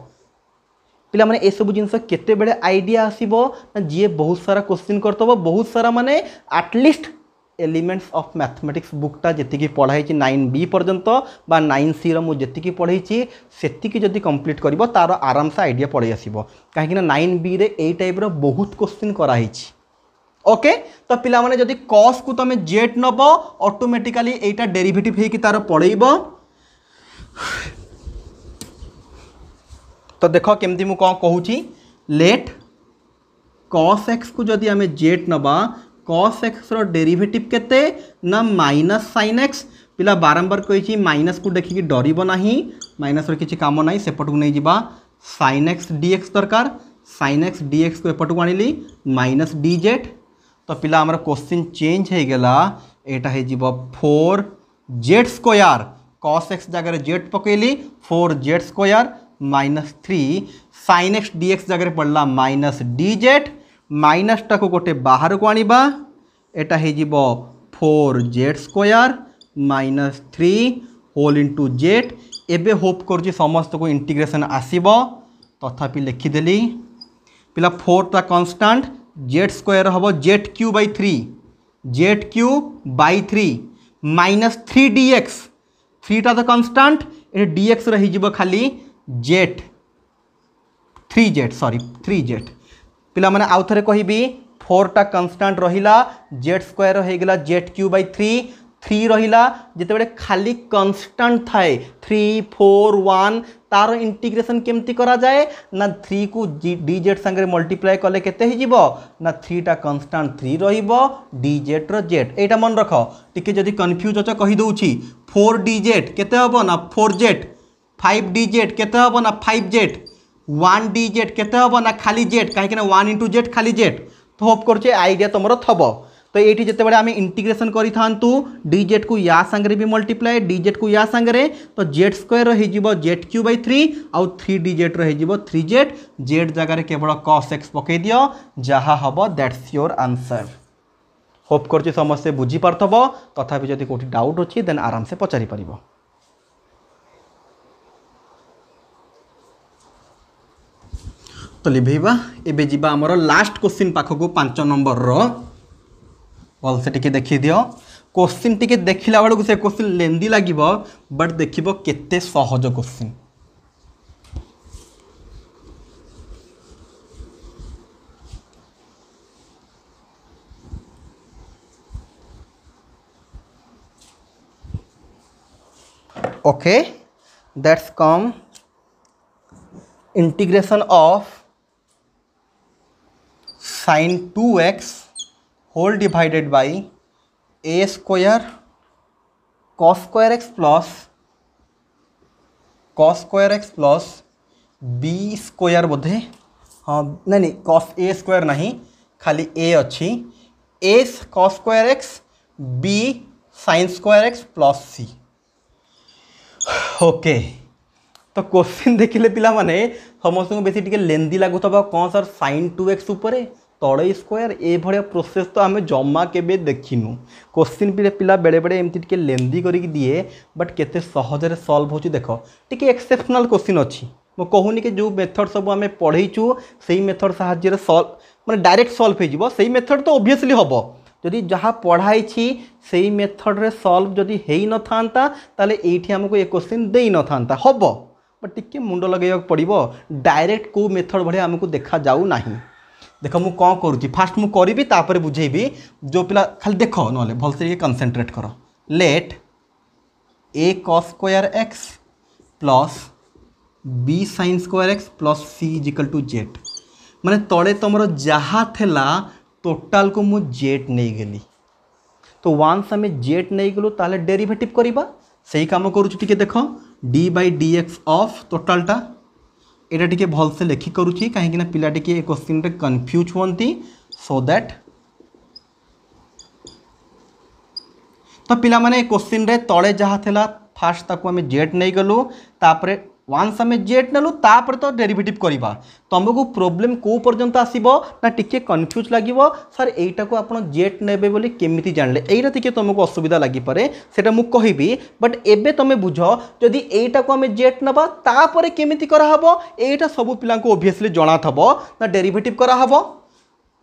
पिला माने ए सब जिंस केते बेले आइडिया आसीबो ना जे बहुत सारा क्वेश्चन करतबो बहुत सारा माने एटलिस्ट एलिमेंट्स ऑफ मैथमेटिक्स बुकटा जेतिकी पढ़ाई 9b पर्यंत बा 9c रो मु जेतिकी पढ़ाई सेतिकी जदि कंप्लीट करिवो तार आराम से आइडिया पड़े आसीबो काहे ना 9b रे ए टाइप रो बहुत क्वेश्चन कराई ओके। तो पिला माने जदि cos को तमे जेट नबो ऑटोमेटिकली एटा डेरिवेटिव हे कि तार पड़ेइबो। तो देखो केमती मु कोन कहूची लेट cos x को जदि आमे जेट नबा cos x रो डेरिवेटिव केते ना माइनस sin x पिला बारंबार कही माइनस को देखिकी डरिबो नाही माइनस रो किछि काम नाही सेपट को नै जिबा sin x dx दरकार sin x dx को एपट को आनिली माइनस dz। तो पिला हमर क्वेश्चन चेंज हे गेला एटा हे जिबो 4z स्क्वायर cos x जगह z पकेली 4z square minus 3 sin x dx जगह पड़ला माइनस dz माइनस टा को गोटे बाहर को आनिबा एटा हे जिवो 4z square minus 3 whole into z। एबे होप कर समस्त को इंटीग्रेशन आसीबो तथापि लिखिदेली पिला 4 टा कांस्टेंट z स्क्वायर हबो z cube by 3 z cube by 3 minus 3 dx 3 टा तो कांस्टेंट ए dx रही जिवो खाली z 3z सॉरी 3z। पिला माने आउ थरे कहिबी 4 टा कांस्टेंट रहिला z स्क्वायर हो गेला z क्यू बाय 3 रहिला जेते बेले खाली कांस्टेंट थाए 3 4 1 तार इंटीग्रेशन केमती करा जाए ना 3 को dz संगे मल्टीप्लाई कले केते ही जीवो ना 3 टा कांस्टेंट 3 रहिबो dz रो z एटा मन रख टिके जदी कंफ्यूज अछ कहि दोउची 4 dz केते हबो ना 4z 5 dz केते हबो ना 5z 1 dz केते हबो ना खाली z काहे कि ना 1 into z खाली z। तो होप करछे आइडिया तुमरो थबो। तो ये जिते बड़े आम इंटीग्रेशन करी थांतु dz को या संगे भी मल्टीप्लाई dz को या संगे तो z स्क्वायर हो z क्यू बाय 3 आउ 3 dz हो 3z z जगह केवल cos x पकई दियो जहा हबो दैट्स योर आंसर। होप करछे समस्या बुझी पारथबो तथापि जदि कोठी डाउट अछि देन आराम से पचारि परिबो। तो लिभेबा एबे जिबा हमर लास्ट क्वेश्चन पाखको 5 नंबर रो भल से टिके देखि दियो क्वेश्चन टिके देखिला बेलू से क्वेश्चन लेंदी लागिबो बट देखिबो केते सहज question. Okay that's come integration of sin 2x whole divided by a square cos square x plus b square बोधे हाँ नहीं cos a स्क्वायर नहीं खाली a अच्छी a cos square x b sin square x plus c। Okay तो question देखिले पिला माने समस्त को बेसी टिके लेंदी लागुथबा कौन सर sin 2x ऊपर तड़े स्क्वायर ए भाया प्रोसेस तो आम जमा के देखिनु। क्वेश्चन पिला बेले बेले एमती टिके लेंदी करके दिए बट केते सहजरे सॉल्व होची देखो टिके एक्सेप्शनल क्वेश्चन अच्छी मो कहूनी कि जो मेथड सब आम पढ़ेचु से मेथड साहाय्य सॉल्व माने डायरेक्ट सॉल्व हो से मेथड तो ऑब्वियसली हम जदि जहाँ पढ़ाई से मेथड रे सॉल्व जदि हेई न थांता ताले एठी हमको ये क्वेश्चन देई न थांता हबो बट टिके मुंड लगेया पड़िबो डायरेक्ट को मेथड भले हमको देखा जाऊ नाही। देख मु कौन करुँची फास्ट मु करी तापर बुझेबी जो पिला खाली देख ना भल से कनसेंट्रेट कर let a cos square x plus b sin square x plus c equal to z माने तले तुम जहाँ थेला टोटाल को मु जेट नहीं गली तो वंस आम जेट नहीं गलु ताले डेरिवेटिव करवा सही काम करुँच देख d by d x of टोटालटा एटा टिके भल से लेखि करुँची कहीं पिला टिके क्वेश्चन रे कंफ्यूज होती सो दैट तो पिला माने क्वेश्चन रे तले जहाँ थेला फास्ट ताको आम जेट नहीं गलु तापरे वंस आम जेट नेलु तापर तो डेरिवेटिव करवा तुमको प्रोब्लेम को पर्यंत आसीबो ना टिके कंफ्यूज लागिबो सर एटा को आपण जेट नेबे बोली केमिति जानले एटा टिके तुमको असुविधा लागि पारे सेटा मु कहिबी बट एबे तुमे बुझो जदि एटा को आम जेट नबा तापर केमिति करा हबो एटा सब पिला को ऑब्वियसली जणा थबो ना डेरिवेटिव करा हबो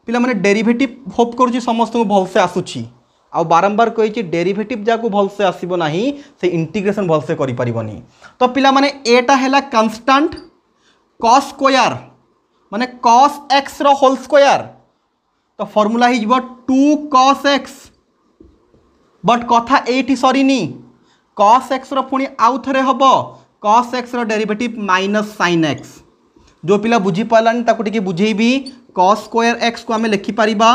पिला माने डेरिवेटिव होप करूची समस्त को भल से आसुची आ बारंबार कही डेरिवेटिव जाको भल से आसीबो नाही से इंटीग्रेशन भल से करि परिबनी तो पिला माने एटा हैला कांस्टेंट cos स्क्वायर माने cos x रो होल स्क्वायर तो फार्मूला ही जिवो 2 cos x बट कथा एठी सरीनी cos x रो पुनी आउ थरे हबो cos x रो डेरिवेटिव माइनस sin x जो पिला बुझी पालानी ताको टिके बुझेबी cos स्क्वायर x को हमें लिखि परिबा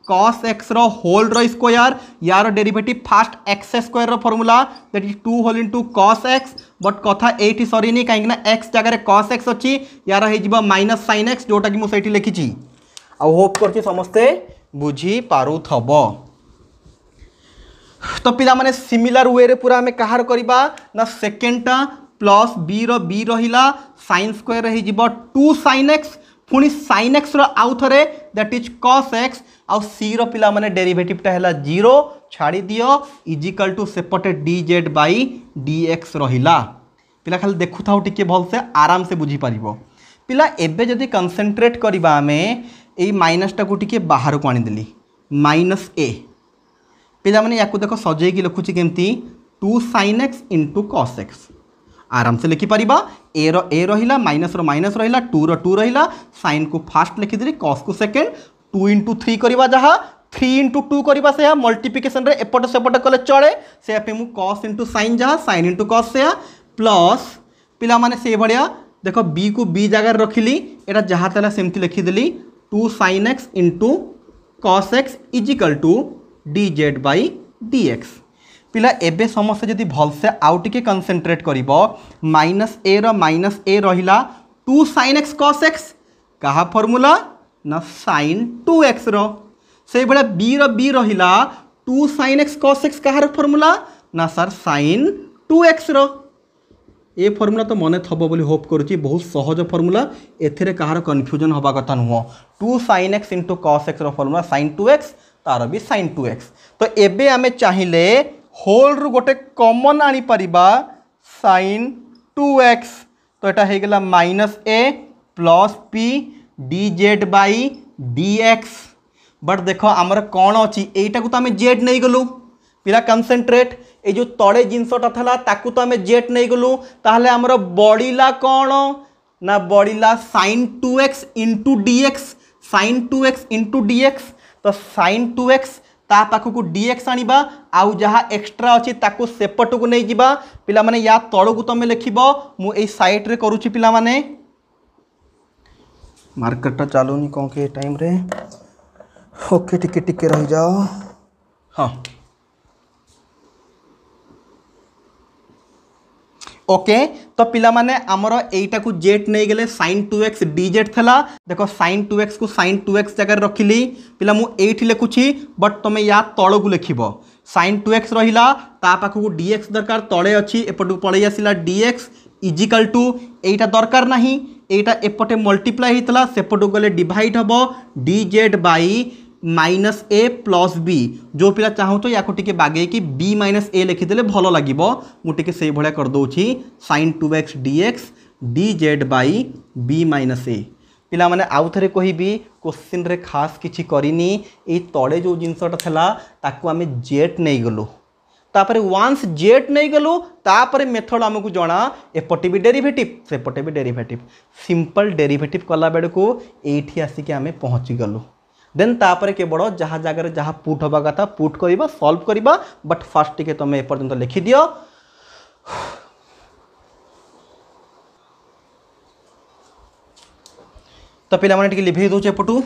cos x रो होल रो स्क्वायर यार डेरिवेटिव फास्ट x स्क्वायर रो formula that is 2 whole into cos x but कथा एठी सरीनी काहेकि ना x जगह रे cos x अछि यार हे जिबा माइनस sin x जोटा कि मु सेठी लिखिची आ होप करछि समस्ते बुझी पारु थबो। तो पिला माने सिमिलर वे रे पूरा हमें कहार करबा ना सेकेंडटा प्लस b रो b रहिला sin स्क्वायर रही जिबा 2 sin x पुणी sin x रो आउ थरे दैट इज cos x आउ c रो पिला माने डेरिवेटिव टा हैला 0 छाड़ी दियो इजिकल टू सेपटे dz बाई dx रहिला पिला खाली देखु थाउ टिके भल से आराम से बुझी परिबो पिला एबे जदी कंसंट्रेट करबा हमें एई माइनस टा को टिके बाहर को आनी देली माइनस a पिला माने याकू देखो सजै की लिखुची केमती 2 sin x into cos x आराम से लिखि परिबा ए रहिला माइनस रो माइनस रहिला 2 रो 2 रहिला साइन को फास्ट लिखि देली cos को सेकंड 2 into 3 करबा जहा 3 into 2 करबा से मल्टीप्लिकेशन रे एपट सेपट कले चले से पे मु cos into sin जहा sin into cos से प्लस पिला माने से भड़िया देखो b को b जगह रखिली एटा जहा तला सेमति लिखि देली 2 sin x into cos x equal to dz by dx पिला एबे समस्या जदि भल से आउ टिके कंसंट्रेट करिवो माइनस ए रहिला 2 sin x cos x कहा फार्मूला ना sin 2x रो से बडा b रहिला 2 sin x cos x कहार फार्मूला ना सर sin 2x रो ए फार्मूला तो मने थबो बोली होप करूची बहुत सहज फार्मूला एथिरे कहार कन्फ्यूजन हबा कथा नुहो 2 sin x into cos x रो फार्मूला sin 2x तार भी sin 2x तो एबे आमे चाहिले होल रु गोटे कॉमन आनी परिबा sin 2x तो एटा हे गेला minus a plus p dz by dx but देखो आमर कौन अच्छी एटा को तो आम जेड नहीं गलु पिला कंसंट्रेट ए जो तड़े जिनसटा था ताकू तो आम जेट नहीं गलु ताहले आमर बढ़िला कौन ना बढ़िला sin 2x into dx sin 2x into dx तो sin 2x ता पाखु को dx आनिबा आउ जहाँ एक्स्ट्रा अच्छी ताकू सेपट को नहीं जिबा पिला माने या तड़ को तुम लिखिबो मु ए साइड रे करूची पिला माने मार्केट चलूनी कौन के टाइम रे ओके टिके टिके रही जाओ हाँ ओके तो पिला माने आमर एटा को जेट नहीं गले sin 2x dz थला देखो sin 2x को sin 2x जगह रखिली पिला मु एठी लिखुची बट तुम या तळ को लिखिबो sin 2x रहिला ता पाखु को dx दरकार तळे अछि एपटु पळै आसिला dx इजिकल टू एटा दरकार नाही एटा एपटे मल्टीप्लाई हितला सेपटु गले डिवाइड हबो dz by minus A plus B जो पिला चाहू तो या टिके बागे कि बी माइनस ए लिखिदेले भल लगे मुझे से भाया करदे sin 2x dx dz by b minus a पिला माने आउ थे कहबी क्वेश्चन रे खास किछि करिनी ए तळे जो जिनसटा थला ताकू आमे जेट नहीं गलु तापरे वंस जेट नहीं गलु तापरे मेथड हमकु जणा एपटे भी डेरिवेटिव सेपटे भी डेरिवेटिव सिंपल डेरिवेटिव कला बेड को एठी आसिक आमे पहुंची गलु देन तापर केवल जहाँ जगह जहाँ पुट हवा कथा पुट करवा सॉल्व करवा बट फास्ट टिके तुम एपर्यंत लिखि दियो तो पिला माने टिके लिभे दउचे एपटू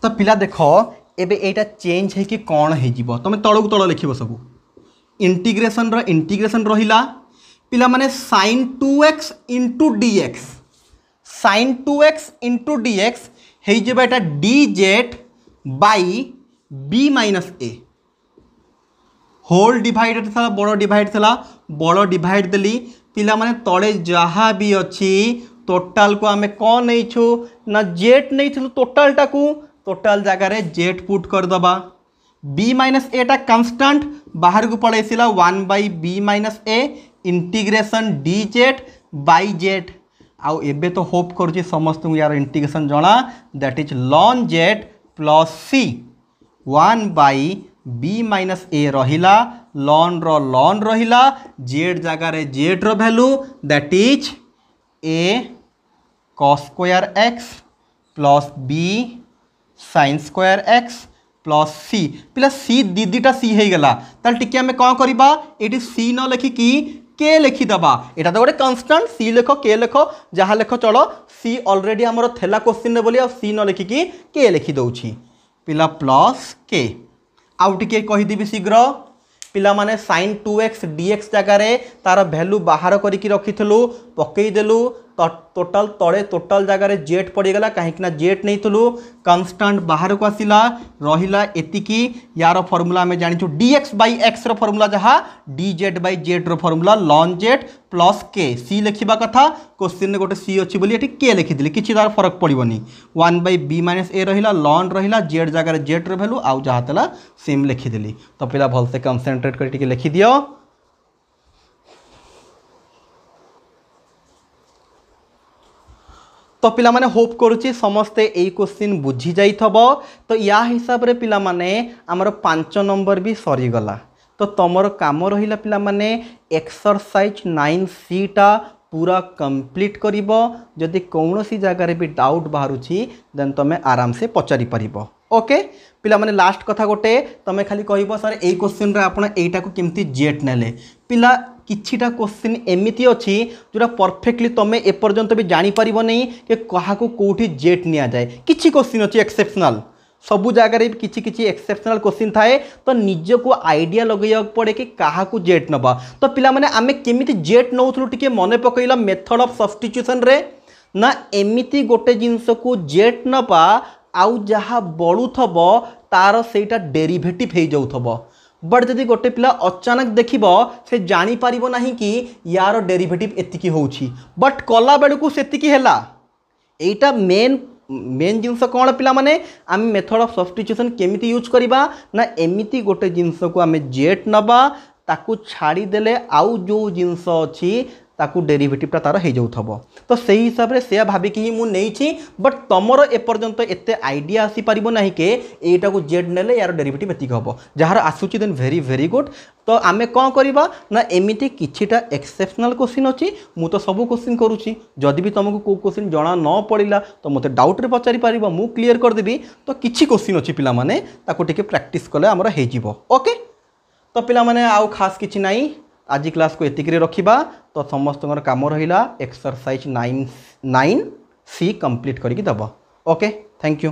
तो पिला देखो एबे एटा चेंज है कि कौन हो तुम तलू तल लिख सब इंटीग्रेशन रहिला पिला माने sin 2x into dx sin 2x into dx है एटा dz by b minus A whole divided था बड़ डिवाइड था बड़ डिवाइड देली पिला माने तले जहाँ भी अच्छी टोटाल को आमे कौन नहीं छु ना जेट नहीं थी टोटाल टाकू टोटाल जगार जेट पुट करदबा बी माइनस एटा कन्स्टांट बाहर को पड़ेगा 1 by b minus a integration d z by z आउ एबे तो होप करुँच समस्त यार इंटीग्रेशन जना दैट इज लॉन jet plus c 1 by b minus a रहिला लॉन रहिला जेड जगार जेड रो value that is a cos square x plus b sin square x plus c पिला सी दीटा सी हो गला ताल टिके आमे कौन करबा एटी सी न लिखिकी के लिखिदबा एटा तो गोटे कन्स्टांट सी लिख के लिख जहाँ लिख चलो सी ऑलरेडी आमर थेला क्वेश्चन रे बोली आ सी न लिखिकी के लिखि दउछि पिला प्लस के आउ टिके कहि दिबि शीघ्र पिला माने sin 2x dx जगार तार वैल्यू बाहर करिकी रखिथलु पकईदेलु टोटाल तले टोटाल जगार जेट पड़गला कहीं जेट नहीं थलु कन्स्टांट बाहर को आसला रहिला एतिकी यार फॉर्मूला आम जानी dx बाई एक्स रो फॉर्मूला जहाँ dz बाई जेड रो फॉर्मूला लॉन जेट प्लस के सी लिखा कथा क्वेश्चन गोटे सी अच्छी बोली के लिखिदी किसी तार फरक पड़ोनी 1 बाई बी माइनस ए रहा लॉन रहा जेड जगार जेड रो वैल्यू आउ जहाँ था सेम लिखिदेली तो पिला भलसे कनसेंट्रेट कर लिखि दियो तो पिला माने होप करुच्ची समस्ते यही क्वेश्चन बुझी जाई थबो तो या हिसाब रे पिला माने आमर 5 नंबर भी सरीगला तो तुमर काम रहिला पिला माने एक्सरसाइज 9C टा पूरा कंप्लीट करिवो जदि कौनसी जगार भी डाउट बाहरुची देन तुम आराम से पचारि परिबो ओके पिला माने लास्ट कथा गोटे तुम खाली कहबो सर ए क्वेश्चन रे आपण एटा को केमती जेट नेले पिला किछिटा क्वेश्चन एमिति अछि जोरा परफेक्टली तुम एपर्यंत भी जानी परिबो नहीं कि कहा को कोठी जेट निया जाए किछि क्वेश्चन अछि एक्सेप्शनल सबु जगार किछि किछि एक्सेप्शनल क्वेश्चन थाए तो निज को आइडिया लगैया पड़े कि कहा को जेट नबा तो पिला माने आमे केमिति जेट नउथलु टिके मने पकैला मेथड ऑफ सब्स्टिट्यूशन रे ना एमिति गोटे जिंस को जेट नबा आउ जहाँ बड़ुथब तार सेटा डेरिवेटिव हो जाउथब बट जदि गोटे पिला अचानक देखिब से जानी पारिबो नहीं कि यार डेरिवेटिव एतिकी होउछि बट कला बेलू सेतिकी हैला एटा मेन जिनस कौन पिला माने आम मेथड ऑफ सब्स्टिट्यूशन केमिति यूज करिबा ना एमिति गोटे जिनस को आम जेट नबा ताकू छाड़ी देले आउ जो जिनस अछि ताकू डेरिवेटिवटा तार हो जाऊथबो तो सही हिसाब से से भाविकी ही मुझे बट तुमर एपर्यंत एत आइडिया आसी पारिबो नाही के एटा को जेड नेले यार डेरिवेटिव एतिक हम जार आसूची देन वेरी वेरी गुड तो आमे कौन करवा ना एमती किछिटा एक्सेप्शनल क्वेश्चन अच्छी मु तो सब क्वेश्चन करुच्ची जदि भी तुमको को क्वेश्चन जना न पड़ा तो मत डाउट रे पचारि पारिबो मु क्लियर करदेवी तो किछि क्वेश्चन अच्छी पिला माने ताको टिके प्रैक्टिस कले आमर हो जिवो ओके तो पिला माने आउ खास किछि नाही आज क्लास को एतिक रे रखिबा तो समस्त काम रहिला एक्सरसाइज 9C कंप्लीट करके दबो ओके थैंक यू।